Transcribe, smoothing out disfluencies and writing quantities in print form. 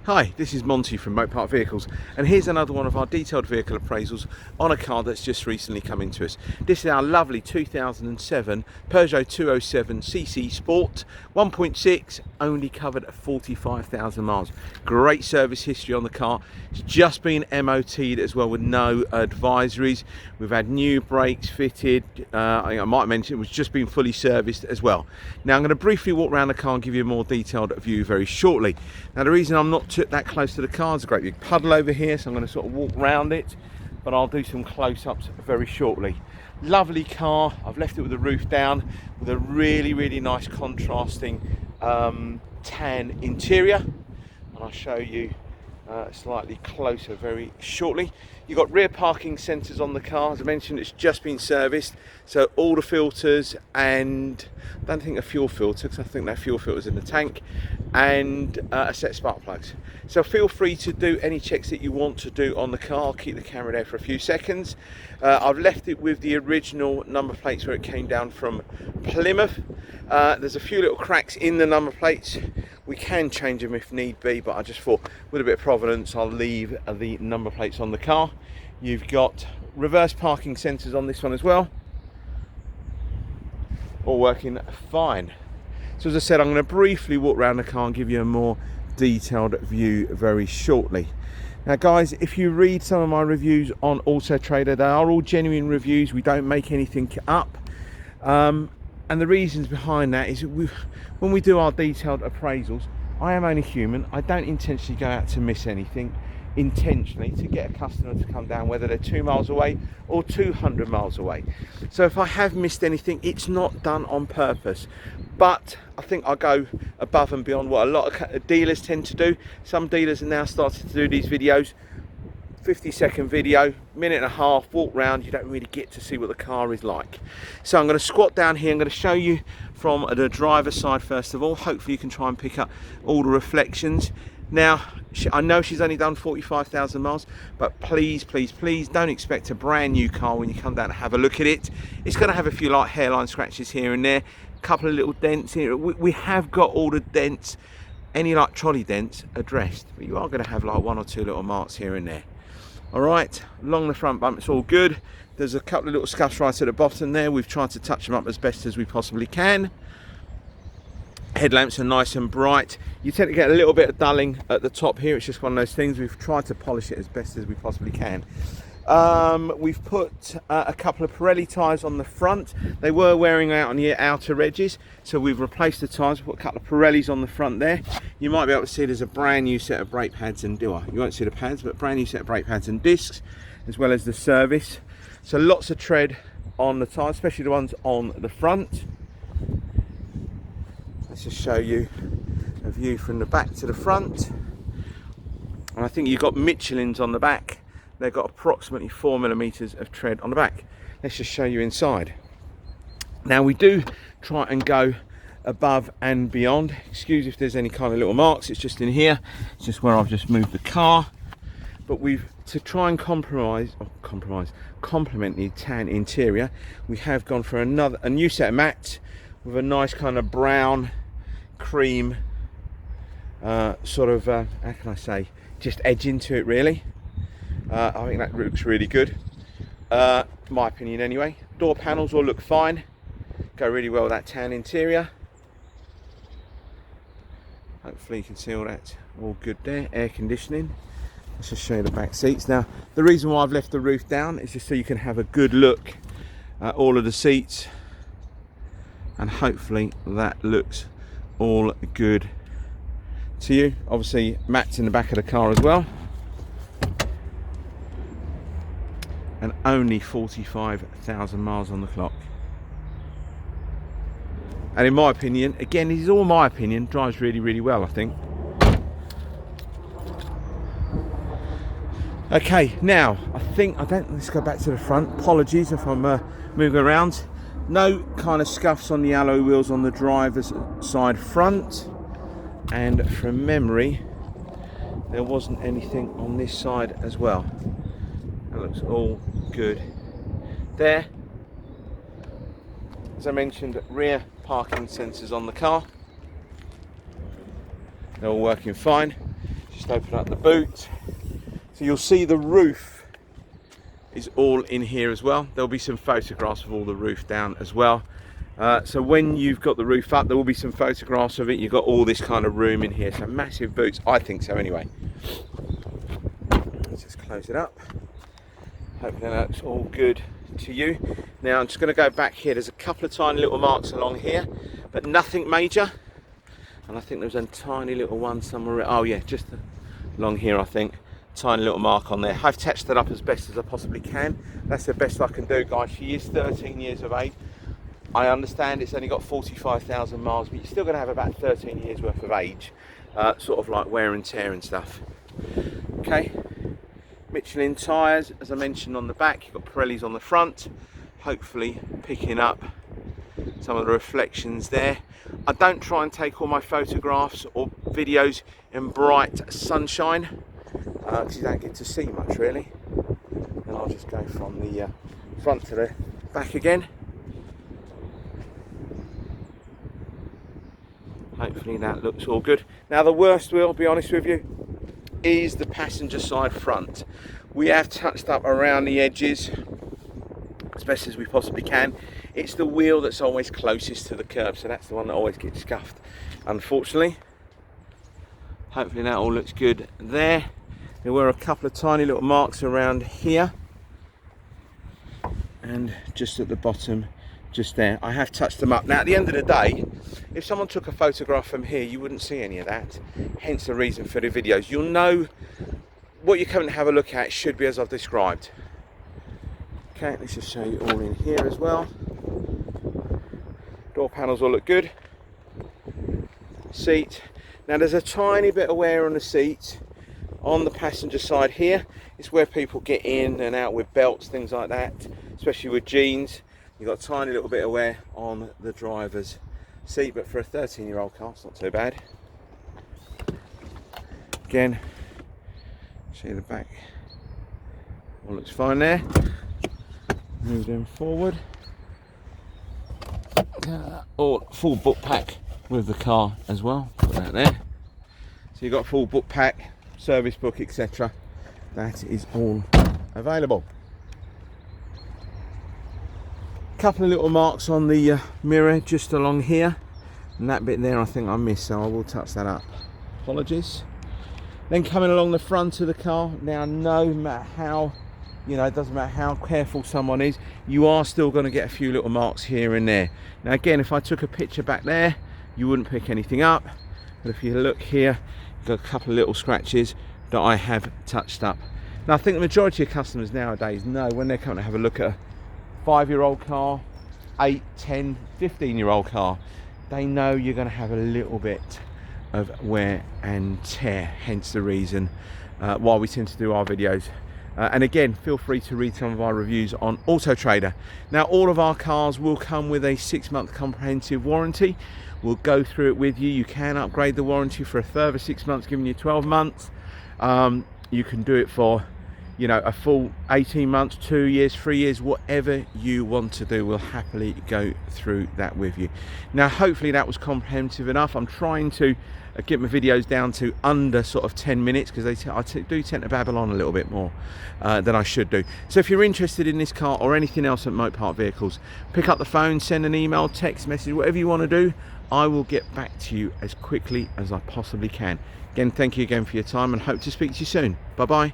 Hi, this is Monty from Moat Park Vehicles, and here's another one of our detailed vehicle appraisals on a car that's just recently come into us. This is our lovely 2007 Peugeot 207cc Sport 1.6, only covered at 45,000 miles. Great service history on the car. It's just been MOT'd as well with no advisories. We've had new brakes fitted. I might mention it was just been fully serviced as well. Now I'm going to briefly walk around the car and give you a more detailed view very shortly. Now the reason I'm not that close to the car, there's a great big puddle over here, so I'm going to sort of walk around it, but I'll do some close-ups very shortly. Lovely car. I've left it with the roof down with a really nice contrasting tan interior, and I'll show you slightly closer very shortly. You've got rear parking sensors on the car. As I mentioned, it's just been serviced, so all the filters, and I don't think a fuel filter, because I think that fuel filter is in the tank, and a set of spark plugs. So feel free to do any checks that you want to do on the car. I'll keep the camera there for a few seconds. I've left it with the original number plates where it came down from Plymouth. There's a few little cracks in the number plates. We can change them if need be, but I just thought with a bit of providence I'll leave the number plates on the car. You've got reverse parking sensors on this one as well, all working fine. So as I said, I'm going to briefly walk around the car and give you a more detailed view very shortly. Now guys, if you read some of my reviews on Auto Trader, they are all genuine reviews. We don't make anything up. And the reasons behind that is when we do our detailed appraisals, I am only human. I don't intentionally go out to miss anything intentionally to get a customer to come down, whether they're 2 miles away or 200 miles away. So if I have missed anything, it's not done on purpose. But I think I go above and beyond what a lot of dealers tend to do. Some dealers are now starting to do these videos, 50-second video, minute and a half, walk round. You don't really get to see what the car is like. So I'm going to squat down here. I'm going to show you from the driver's side first of all. Hopefully you can try and pick up all the reflections. Now I know she's only done 45,000 miles, but please don't expect a brand new car when you come down and have a look at it. It's going to have a few light hairline scratches here and there, a couple of little dents here. We have got all the dents, any like trolley dents, addressed, but you are going to have like 1 or 2 little marks here and there. All right, along the front bump it's all good. There's a couple of little scuffs right at the bottom there. We've tried to touch them up as best as we possibly can. Headlamps are nice and bright. You tend to get a little bit of dulling at the top here. It's just one of those things. We've tried to polish it as best as we possibly can. We've put a couple of Pirelli tyres on the front. They were wearing out on the outer edges, so we've replaced the tyres. We've put a couple of Pirellis on the front there. You might be able to see there's a brand new set of brake pads and you won't see the pads, but brand new set of brake pads and discs, as well as the service. So lots of tread on the tyres, especially the ones on the front. Let's just show you a view from the back to the front. And I think you've got Michelin's on the back. They've got approximately 4mm of tread on the back. Let's just show you inside. Now we do try and go above and beyond. Excuse if there's any kind of little marks, it's just in here. It's just where I've just moved the car. But to try and complement the tan interior, we have gone for a new set of mats with a nice kind of brown cream how can I say, just edge into it really. I think that looks really good, my opinion anyway. Door panels all look fine, go really well with that tan interior. Hopefully you can see all that, all good there. Air conditioning. Let's just show you the back seats. Now the reason why I've left the roof down is just so you can have a good look at all of the seats, and hopefully that looks all good to you. Obviously mats in the back of the car as well, and only 45,000 miles on the clock. And in my opinion, again this is all my opinion, drives really well I think. Okay, now let's go back to the front. Apologies if I'm moving around. No kind of scuffs on the alloy wheels on the driver's side front, and from memory there wasn't anything on this side as well. That looks all good there. As I mentioned, rear parking sensors on the car, they're all working fine. Just open up the boot. So you'll see the roof is all in here as well. There'll be some photographs of all the roof down as well. So when you've got the roof up, there will be some photographs of it. You've got all this kind of room in here. So massive boots, I think so anyway. Let's just close it up. Hopefully that's all good to you. Now I'm just going to go back here. There's a couple of tiny little marks along here, but nothing major. And I think there's a tiny little one somewhere. Oh yeah, just along here I think. Tiny little mark on there. I've touched it up as best as I possibly can. That's the best I can do, guys. She is 13 years of age. I understand it's only got 45,000 miles, but you're still going to have about 13 years worth of age, sort of like wear and tear and stuff. Okay, Michelin tyres, as I mentioned, on the back. You've got Pirellis on the front, hopefully picking up some of the reflections there. I don't try and take all my photographs or videos in bright sunshine, because you don't get to see much really. And I'll just go from the front to the back again. Hopefully that looks all good. Now the worst wheel, I'll be honest with you, is the passenger side front. We have touched up around the edges as best as we possibly can. It's the wheel that's always closest to the curb, so that's the one that always gets scuffed, unfortunately. Hopefully that all looks good there. There were a couple of tiny little marks around here and just at the bottom, just there. I have touched them up. Now at the end of the day, if someone took a photograph from here, you wouldn't see any of that. Hence the reason for the videos. You'll know what you're coming to have a look at should be as I've described. Okay, let's just show you all in here as well. Door panels all look good. Seat. Now there's a tiny bit of wear on the seat on the passenger side here. It's where people get in and out with belts, things like that, especially with jeans. You've got a tiny little bit of wear on the driver's seat, but for a 13-year-old car, it's not too bad. Again, see the back. All looks fine there. Move them forward. Or full book pack with the car as well. Put that there. So you've got full book pack, service book, etc. That is all available. Couple of little marks on the mirror just along here, and that bit there I think I missed, so I will touch that up. Apologies. Then coming along the front of the car, now no matter how, it doesn't matter how careful someone is, you are still going to get a few little marks here and there. Now again, if I took a picture back there, you wouldn't pick anything up, but if you look here, you've got a couple of little scratches that I have touched up. Now I think the majority of customers nowadays know when they're coming to have a look at a 5-year-old car, 8, 10, 15-year-old car, they know you're going to have a little bit of wear and tear, hence the reason why we tend to do our videos. And again, feel free to read some of our reviews on Auto Trader. Now all of our cars will come with a 6-month comprehensive warranty. We'll go through it with you. You can upgrade the warranty for a further 6 months, giving you 12 months. You can do it for a full 18 months, 2 years, 3 years, whatever you want to do. We'll happily go through that with you. Now hopefully that was comprehensive enough. I'm trying to get my videos down to under sort of 10 minutes because I do tend to babble on a little bit more than I should do. So if you're interested in this car or anything else at Motor Park Vehicles, pick up the phone, send an email, text message, whatever you want to do. I will get back to you as quickly as I possibly can. Again, thank you again for your time and hope to speak to you soon. Bye bye.